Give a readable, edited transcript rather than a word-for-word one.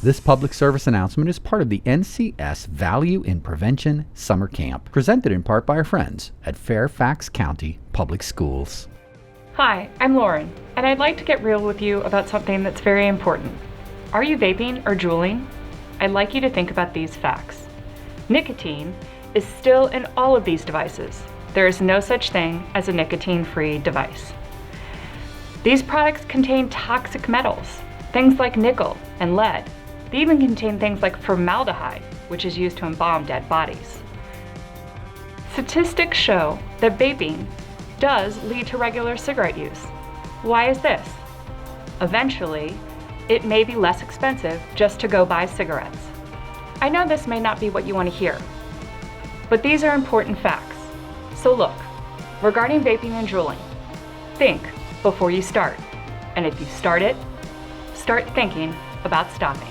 This public service announcement is part of the NCS Value in Prevention Summer Camp, presented in part by our friends at Fairfax County Public Schools. Hi, I'm Lauren, and I'd like to get real with you about something that's very important. Are you vaping or juuling? I'd like you to think about these facts. Nicotine is still in all of these devices. There is no such thing as a nicotine-free device. These products contain toxic metals, things like nickel and lead. They even contain things like formaldehyde, which is used to embalm dead bodies. Statistics show that vaping does lead to regular cigarette use. Why is this? Eventually, it may be less expensive just to go buy cigarettes. I know this may not be what you want to hear, but these are important facts. So look, regarding vaping and juuling, think before you start. And if you start it, start thinking about stopping.